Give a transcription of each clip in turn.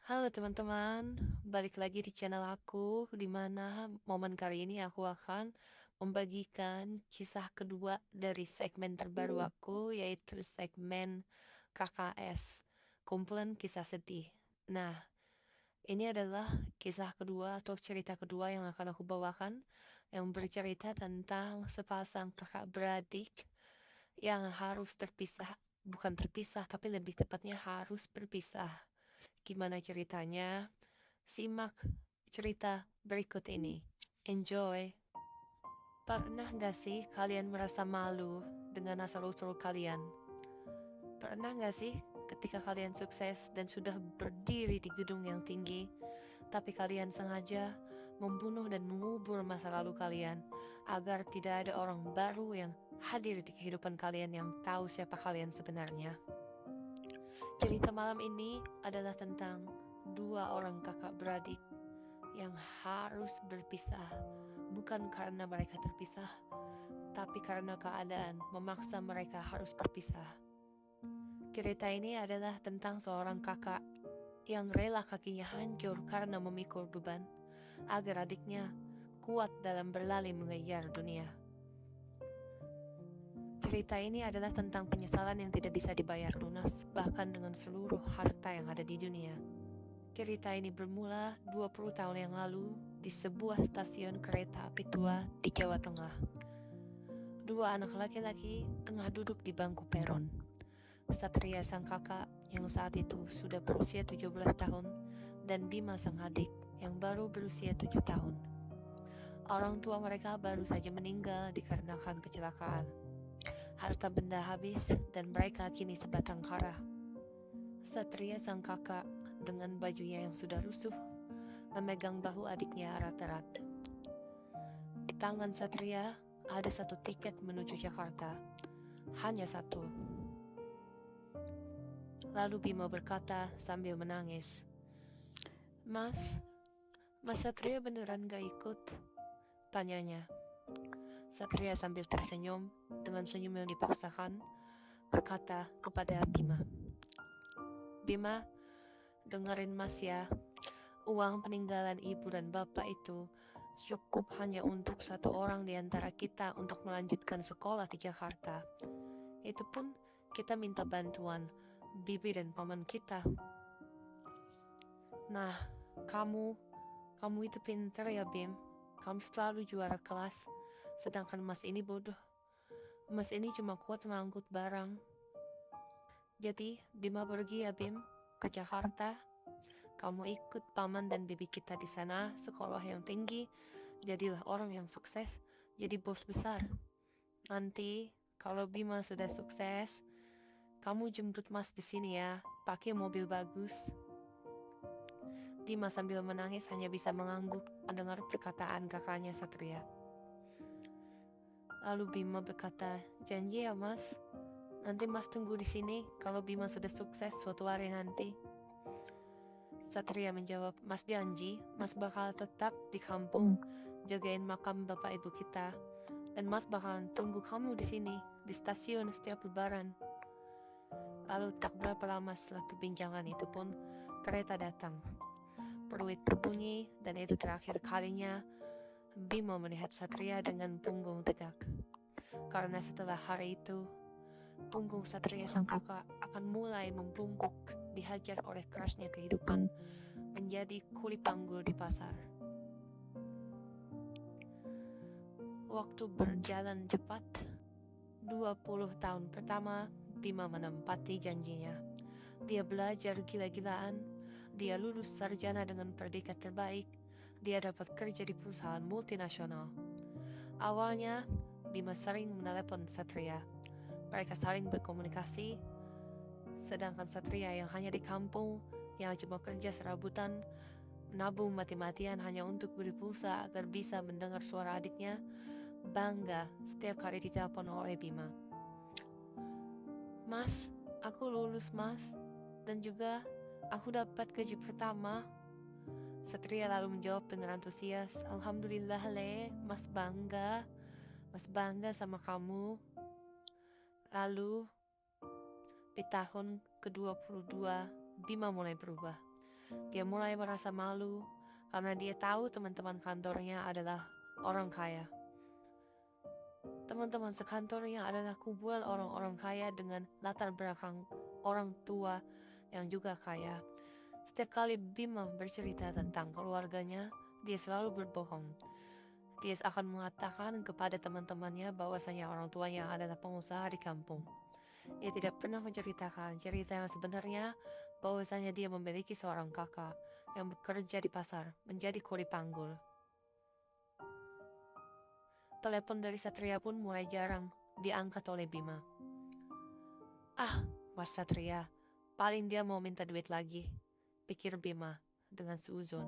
Halo teman-teman, balik lagi di channel aku, di mana momen kali ini aku akan membagikan kisah kedua dari segmen terbaru aku, yaitu segmen KKS, kumpulan kisah sedih. Nah, ini adalah kisah kedua atau cerita kedua yang akan aku bawakan, yang bercerita tentang sepasang kakak beradik yang harus terpisah, bukan terpisah, tapi lebih tepatnya harus berpisah. Gimana ceritanya? Simak cerita berikut ini. Enjoy! Pernah gak sih kalian merasa malu dengan asal-usul kalian? Pernah gak sih ketika kalian sukses dan sudah berdiri di gedung yang tinggi, tapi kalian sengaja membunuh dan mengubur masa lalu kalian agar tidak ada orang baru yang hadir di kehidupan kalian yang tahu siapa kalian sebenarnya? Cerita malam ini adalah tentang dua orang kakak beradik yang harus berpisah, bukan karena mereka terpisah, tapi karena keadaan memaksa mereka harus berpisah. Cerita ini adalah tentang seorang kakak yang rela kakinya hancur karena memikul beban, agar adiknya kuat dalam berlari mengejar dunia. Cerita ini adalah tentang penyesalan yang tidak bisa dibayar lunas, bahkan dengan seluruh harta yang ada di dunia. Cerita ini bermula 20 tahun yang lalu di sebuah stasiun kereta api tua di Jawa Tengah. Dua anak laki-laki tengah duduk di bangku peron. Satria sang kakak yang saat itu sudah berusia 17 tahun dan Bima sang adik yang baru berusia 7 tahun. Orang tua mereka baru saja meninggal dikarenakan kecelakaan. Harta benda habis dan mereka kini sebatang kara. Satria sang kakak dengan bajunya yang sudah rusuh memegang bahu adiknya erat-erat. Di tangan Satria ada satu tiket menuju Jakarta. Hanya satu. Lalu Bima berkata sambil menangis, Mas Satria beneran gak ikut? Tanyanya. Satria sambil tersenyum dengan senyum yang dipaksakan berkata kepada Bima, Bima, dengerin Mas ya. Uang peninggalan ibu dan bapak itu cukup hanya untuk satu orang di antara kita untuk melanjutkan sekolah di Jakarta. Itu pun kita minta bantuan bibi dan paman kita. Nah, kamu itu pinter ya Bim. Kamu selalu juara kelas, sedangkan Mas ini bodoh. Mas ini cuma kuat mengangkut barang. Jadi Bima pergi ya Bim ke Jakarta. Kamu ikut paman dan bibi kita di sana, sekolah yang tinggi, jadilah orang yang sukses, jadi bos besar. Nanti kalau Bima sudah sukses, kamu jemput Mas di sini ya, pakai mobil bagus. Bima sambil menangis hanya bisa mengangguk mendengar perkataan kakaknya Satria. Lalu Bima berkata, janji ya Mas, nanti Mas tunggu di sini kalau Bima sudah sukses suatu hari nanti. Satria menjawab, Mas janji, Mas bakal tetap di kampung, jagain makam bapak ibu kita, dan Mas bakalan tunggu kamu di sini, di stasiun setiap lebaran. Lalu tak berapa lama setelah perbincangan itu pun, kereta datang. Peluit berbunyi, dan itu terakhir kalinya Bima melihat Satria dengan punggung tegak. Karena setelah hari itu, punggung Satria sang kakak akan mulai membungkuk, dihajar oleh kerasnya kehidupan, menjadi kuli panggul di pasar. Waktu berjalan cepat. 20 tahun pertama, Bima menempati janjinya. Dia belajar gila-gilaan, dia lulus sarjana dengan predikat terbaik, dia dapat kerja di perusahaan multinasional. Awalnya, Bima sering menelepon Satria. Mereka saling berkomunikasi, sedangkan Satria yang hanya di kampung, yang cuma kerja serabutan, menabung mati-matian hanya untuk beli pulsa agar bisa mendengar suara adiknya, bangga setiap kali ditelepon oleh Bima. Mas, aku lulus Mas, dan juga aku dapat gaji pertama. Satria lalu menjawab dengan antusias, Alhamdulillah Le, Mas bangga sama kamu. Lalu di tahun ke-22, Bima mulai berubah. Dia mulai merasa malu karena dia tahu teman-teman kantornya adalah orang kaya. Teman-teman sekantornya adalah kumpulan orang-orang kaya dengan latar belakang orang tua yang juga kaya. Setiap kali Bima bercerita tentang keluarganya, dia selalu berbohong. Dia akan mengatakan kepada teman-temannya bahwasanya orang tuanya adalah pengusaha di kampung. Ia tidak pernah menceritakan cerita yang sebenarnya bahwasanya dia memiliki seorang kakak yang bekerja di pasar menjadi kuli panggul. Telepon dari Satria pun mulai jarang diangkat oleh Bima. Ah, Mas Satria, paling dia mau minta duit lagi, pikir Bima dengan seuzon.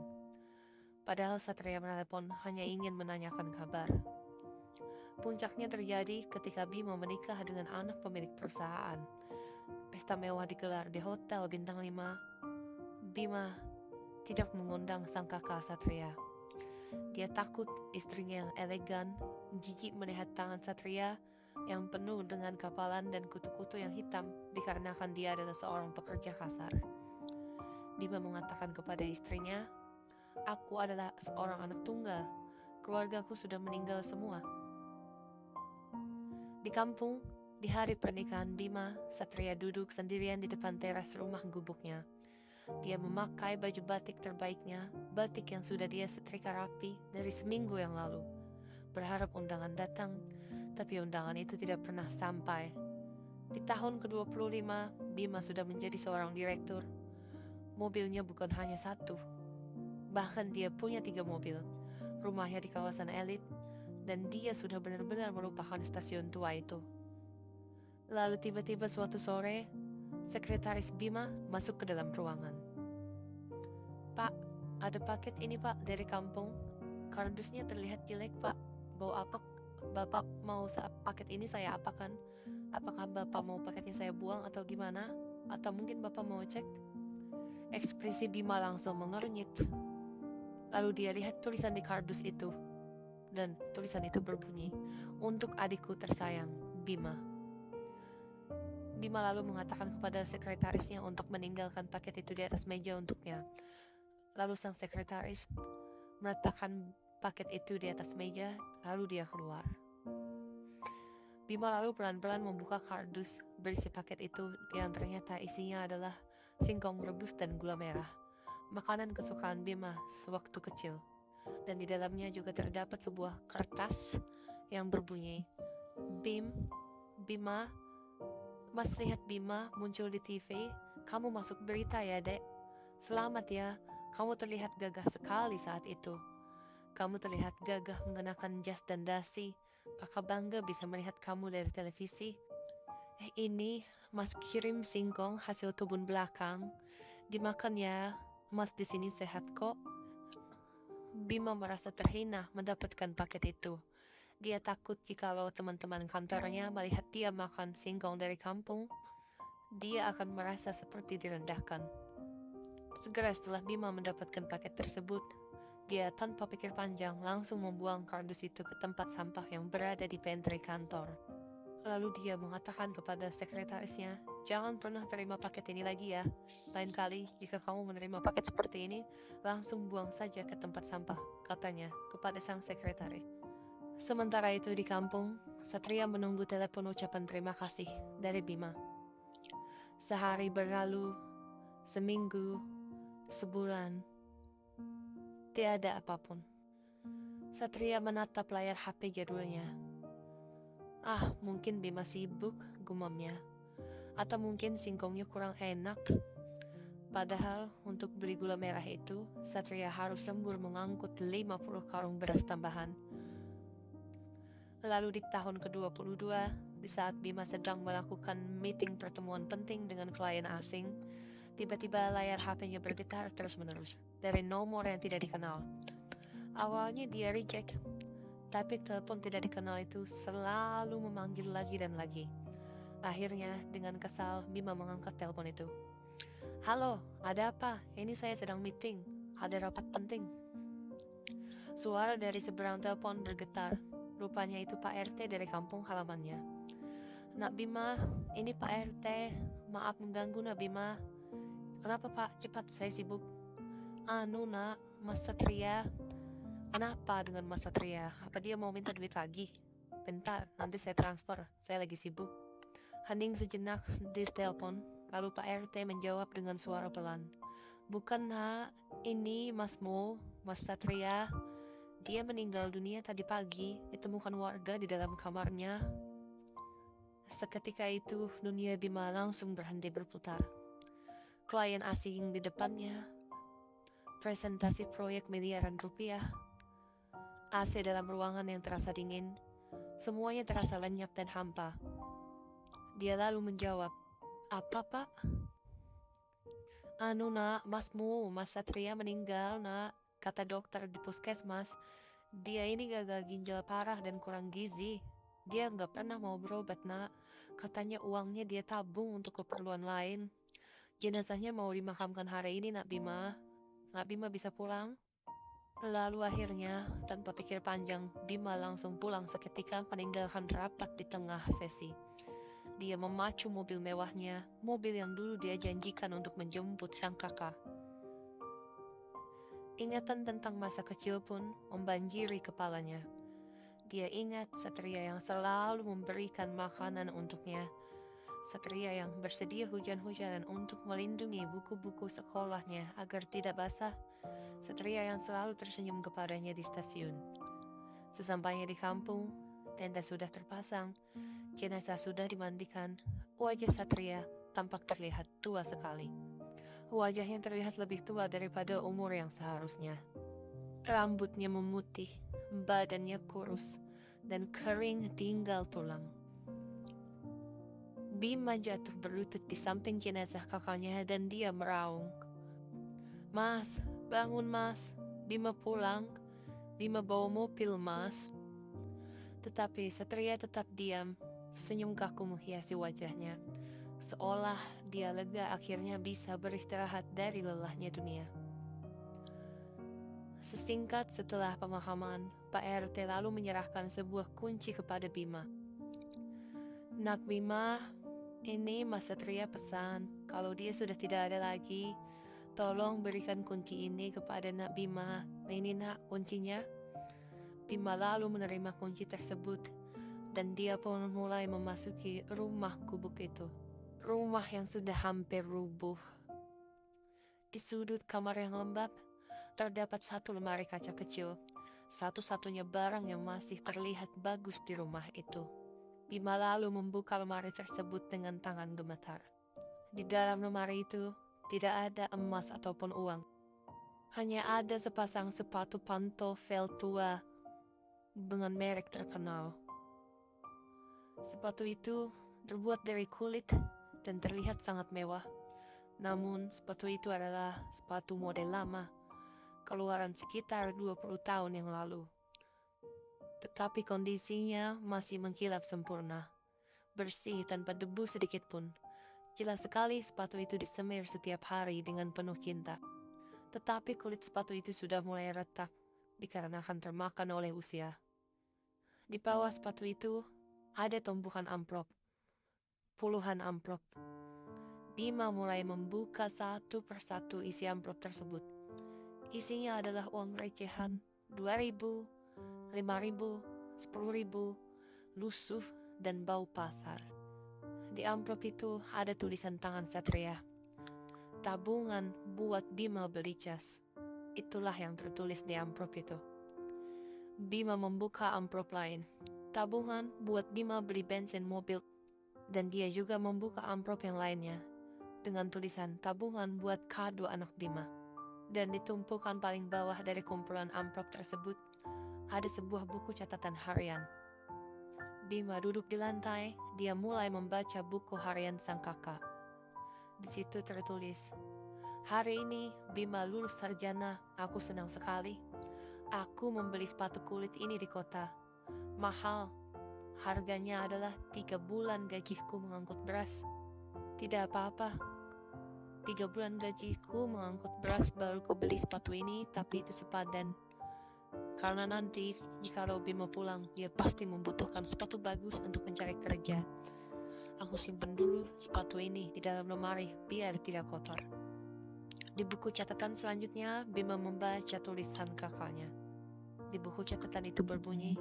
Padahal Satria menelepon hanya ingin menanyakan kabar. Puncaknya terjadi ketika Bima menikah dengan anak pemilik perusahaan. Pesta mewah digelar di hotel bintang 5. Bima tidak mengundang sang kakak Satria. Dia takut istrinya yang elegan jijik melihat tangan Satria yang penuh dengan kapalan dan kutu-kutu yang hitam dikarenakan dia adalah seorang pekerja kasar. Bima mengatakan kepada istrinya, "Aku adalah seorang anak tunggal. Keluargaku sudah meninggal semua." Di kampung, di hari pernikahan Bima, Satria duduk sendirian di depan teras rumah gubuknya. Dia memakai baju batik terbaiknya, batik yang sudah dia setrika rapi dari seminggu yang lalu. Berharap undangan datang, tapi undangan itu tidak pernah sampai. Di tahun ke-25, Bima sudah menjadi seorang direktur. Mobilnya bukan hanya satu, bahkan dia punya 3 mobil. Rumahnya di kawasan elit, dan dia sudah benar-benar melupakan stasiun tua itu. Lalu tiba-tiba suatu sore, sekretaris Bima masuk ke dalam ruangan. "Pak, ada paket ini pak dari kampung. Kardusnya terlihat jelek pak. Bau apa? Bapak mau paket ini saya apakan? Apakah bapak mau paketnya saya buang atau gimana? Atau mungkin bapak mau cek?" Ekspresi Bima langsung mengernyit. Lalu dia lihat tulisan di kardus itu. Dan tulisan itu berbunyi, "Untuk adikku tersayang, Bima." Bima lalu mengatakan kepada sekretarisnya untuk meninggalkan paket itu di atas meja untuknya. Lalu sang sekretaris meletakkan paket itu di atas meja, lalu dia keluar. Bima lalu pelan-pelan membuka kardus berisi paket itu yang ternyata isinya adalah singkong rebus dan gula merah, makanan kesukaan Bima sewaktu kecil. Dan di dalamnya juga terdapat sebuah kertas yang berbunyi, Bima, Mas lihat Bima muncul di TV, kamu masuk berita ya dek. Selamat ya, kamu terlihat gagah sekali saat itu. Kamu terlihat gagah mengenakan jas dan dasi. Kakak bangga bisa melihat kamu dari televisi. Ini Mas kirim singkong hasil kebun belakang. Dimakan ya, Mas di sini sehat kok. Bima merasa terhina mendapatkan paket itu. Dia takut jikalau teman-teman kantornya melihat dia makan singkong dari kampung, dia akan merasa seperti direndahkan. Segera setelah Bima mendapatkan paket tersebut, dia tanpa pikir panjang langsung membuang kardus itu ke tempat sampah yang berada di pantry kantor. Lalu dia mengatakan kepada sekretarisnya, "Jangan pernah terima paket ini lagi ya. Lain kali jika kamu menerima paket seperti ini, langsung buang saja ke tempat sampah," katanya kepada sang sekretaris. Sementara itu di kampung, Satria menunggu telepon ucapan terima kasih dari Bima. Sehari berlalu, seminggu, sebulan, tiada apapun. Satria menatap layar HP jadulnya. Mungkin Bima sibuk, gumamnya. Atau mungkin singkongnya kurang enak. Padahal untuk beli gula merah itu, Satria harus lembur mengangkut 50 karung beras tambahan. Lalu di tahun ke-22, di saat Bima sedang melakukan meeting pertemuan penting dengan klien asing, tiba-tiba layar HP-nya bergetar terus-menerus dari nomor yang tidak dikenal. Awalnya dia reject, tapi telepon tidak dikenal itu selalu memanggil lagi dan lagi. Akhirnya dengan kesal Bima mengangkat telepon itu. "Halo, ada apa? Ini saya sedang meeting, ada rapat penting." Suara dari seberang telepon bergetar. Rupanya itu Pak RT dari kampung halamannya. "Nak Bima, ini Pak RT. Maaf mengganggu Nak Bima." "Kenapa Pak? Cepat, saya sibuk." Anu nak, Mas Satria, kenapa dengan Mas Satria? Apa dia mau minta duit lagi? Bentar, nanti saya transfer, saya lagi sibuk. Hening sejenak di telepon, lalu Pak RT menjawab dengan suara pelan. Bukan nak, ini Masmu, Mas Satria. Dia meninggal dunia tadi pagi, ditemukan warga di dalam kamarnya. Seketika itu, dunia Bima langsung berhenti berputar. Klien asing di depannya, presentasi proyek miliaran rupiah, AC dalam ruangan yang terasa dingin, semuanya terasa lenyap dan hampa. Dia lalu menjawab, apa pak? Anu nak, Masmu, Mas Satria meninggal nak, kata dokter di puskesmas. Dia ini gagal ginjal parah dan kurang gizi. Dia nggak pernah mau berobat nak, katanya uangnya dia tabung untuk keperluan lain. Jenazahnya mau dimakamkan hari ini nak Bima. Nak Bima bisa pulang? Lalu akhirnya, tanpa pikir panjang, Bima langsung pulang seketika meninggalkan rapat di tengah sesi. Dia memacu mobil mewahnya, mobil yang dulu dia janjikan untuk menjemput sang kakak. Ingatan tentang masa kecil pun membanjiri kepalanya. Dia ingat Satria yang selalu memberikan makanan untuknya. Satria yang bersedia hujan-hujanan untuk melindungi buku-buku sekolahnya agar tidak basah. Satria yang selalu tersenyum kepadanya di stasiun. Sesampainya di kampung, tenda sudah terpasang, jenazah sudah dimandikan. Wajah Satria tampak terlihat tua sekali. Wajahnya terlihat lebih tua daripada umur yang seharusnya. Rambutnya memutih, badannya kurus, dan kering tinggal tulang. Bima jatuh berlutut di samping jenazah kakaknya dan dia meraung. Mas, bangun mas, Bima pulang, Bima bawa mobil mas. Tetapi Satria tetap diam, senyum kaku menghiasi wajahnya. Seolah dia lega akhirnya bisa beristirahat dari lelahnya dunia. Sesingkat setelah pemakaman, Pak RT lalu menyerahkan sebuah kunci kepada Bima. Nak Bima, ini Mas Satria pesan, kalau dia sudah tidak ada lagi, tolong berikan kunci ini kepada Nak Bima. Ini nak kuncinya. Bima lalu menerima kunci tersebut, dan dia pun mulai memasuki rumah gubuk itu. Rumah yang sudah hampir rubuh. Di sudut kamar yang lembab, terdapat satu lemari kaca kecil, satu-satunya barang yang masih terlihat bagus di rumah itu. Bima lalu membuka lemari tersebut dengan tangan gemetar. Di dalam lemari itu, tidak ada emas ataupun uang. Hanya ada sepasang sepatu pantofel tua dengan merek terkenal. Sepatu itu terbuat dari kulit dan terlihat sangat mewah. Namun, sepatu itu adalah sepatu model lama, keluaran sekitar 20 tahun yang lalu. Tetapi kondisinya masih mengkilap sempurna, bersih tanpa debu sedikit pun. Jelas sekali sepatu itu disemir setiap hari dengan penuh cinta. Tetapi kulit sepatu itu sudah mulai retak, dikarenakan termakan oleh usia. Di bawah sepatu itu, ada tumpukan amplop. Puluhan amplop. Bima mulai membuka satu persatu isi amplop tersebut. Isinya adalah uang recehan, 2.000, 5.000, 10.000, lusuh, dan bau pasar. Di amplop itu ada tulisan tangan Satria. Tabungan buat Bima beli cas. Itulah yang tertulis di amplop itu. Bima membuka amplop lain. Tabungan buat Bima beli bensin mobil. Dan dia juga membuka amplop yang lainnya dengan tulisan tabungan buat kado anak Bima. Dan di tumpukan paling bawah dari kumpulan amplop tersebut ada sebuah buku catatan harian. Bima duduk di lantai, dia mulai membaca buku harian sang kakak. Di situ tertulis, hari ini Bima lulus sarjana, aku senang sekali. Aku membeli sepatu kulit ini di kota. Mahal, harganya adalah 3 bulan gajiku mengangkut beras. Tidak apa-apa, 3 bulan gajiku mengangkut beras baru ku beli sepatu ini, tapi itu sepadan. Karena nanti jika Bima pulang, dia pasti membutuhkan sepatu bagus untuk mencari kerja. Aku simpan dulu sepatu ini di dalam lemari biar tidak kotor. Di buku catatan selanjutnya, Bima membaca tulisan kakaknya. Di buku catatan itu berbunyi,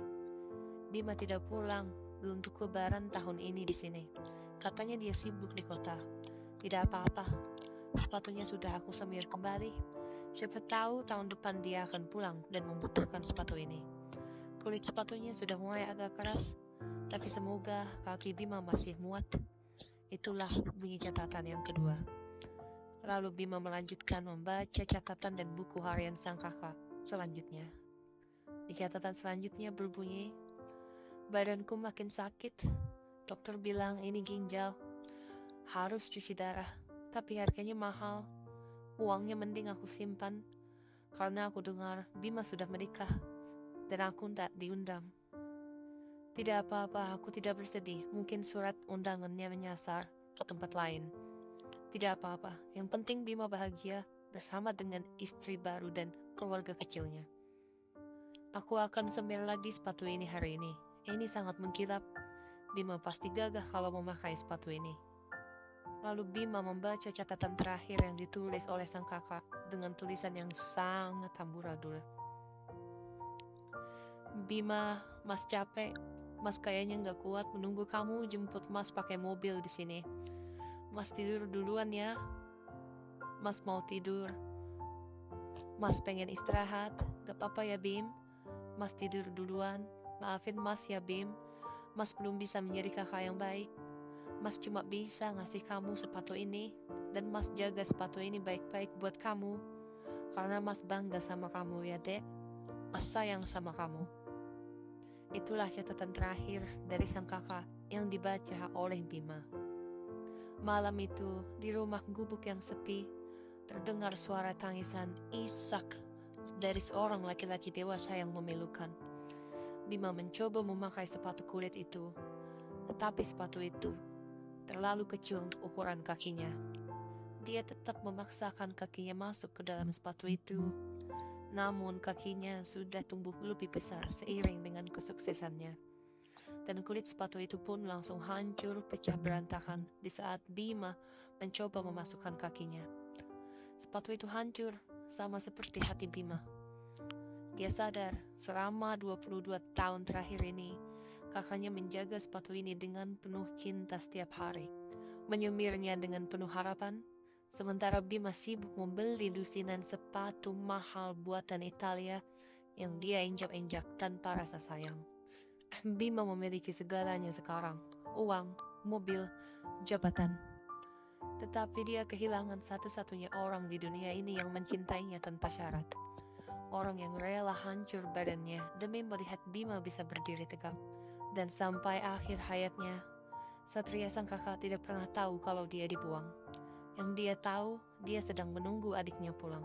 Bima tidak pulang untuk lebaran tahun ini di sini. Katanya dia sibuk di kota. Tidak apa-apa, sepatunya sudah aku semir kembali. Siapa tahu tahun depan dia akan pulang dan membutuhkan sepatu ini. Kulit sepatunya sudah mulai agak keras, tapi semoga kaki Bima masih muat. Itulah bunyi catatan yang kedua. Lalu Bima melanjutkan membaca catatan dan buku harian sang kakak selanjutnya. Di catatan selanjutnya berbunyi, badanku makin sakit. Dokter bilang ini ginjal. Harus cuci darah, tapi harganya mahal. Uangnya mending aku simpan, karena aku dengar Bima sudah menikah, dan aku tidak diundang. Tidak apa-apa, aku tidak bersedih. Mungkin surat undangannya menyasar ke tempat lain. Tidak apa-apa, yang penting Bima bahagia bersama dengan istri baru dan keluarga kecilnya. Aku akan semir lagi sepatu ini hari ini. Ini sangat mengkilap. Bima pasti gagah kalau memakai sepatu ini. Lalu Bima membaca catatan terakhir yang ditulis oleh sang kakak dengan tulisan yang sangat amburadul. Bima, Mas capek. Mas kayaknya nggak kuat menunggu kamu jemput Mas pakai mobil di sini. Mas tidur duluan ya. Mas mau tidur. Mas pengen istirahat. Gak apa-apa ya Bim. Mas tidur duluan. Maafin Mas ya Bim. Mas belum bisa menjadi kakak yang baik. Mas cuma bisa ngasih kamu sepatu ini. Dan Mas jaga sepatu ini baik-baik buat kamu. Karena Mas bangga sama kamu ya dek. Mas sayang sama kamu. Itulah catatan terakhir dari sang kakak yang dibaca oleh Bima. Malam itu, di rumah gubuk yang sepi, terdengar suara tangisan isak dari seorang laki-laki dewasa yang memilukan. Bima mencoba memakai sepatu kulit itu, tetapi sepatu itu terlalu kecil untuk ukuran kakinya. Dia tetap memaksakan kakinya masuk ke dalam sepatu itu. Namun kakinya sudah tumbuh lebih besar seiring dengan kesuksesannya. Dan kulit sepatu itu pun langsung hancur pecah berantakan di saat Bima mencoba memasukkan kakinya. Sepatu itu hancur sama seperti hati Bima. Dia sadar selama 22 tahun terakhir ini kakaknya menjaga sepatu ini dengan penuh cinta setiap hari, menyumirnya dengan penuh harapan. Sementara Bima sibuk membeli lusinan sepatu mahal buatan Italia yang dia injak-injak tanpa rasa sayang. Bima memiliki segalanya sekarang, uang, mobil, jabatan. Tetapi dia kehilangan satu-satunya orang di dunia ini yang mencintainya tanpa syarat. Orang yang rela hancur badannya demi melihat Bima bisa berdiri tegak. Dan sampai akhir hayatnya, Satria sang kakak tidak pernah tahu kalau dia dibuang. Yang dia tahu, dia sedang menunggu adiknya pulang.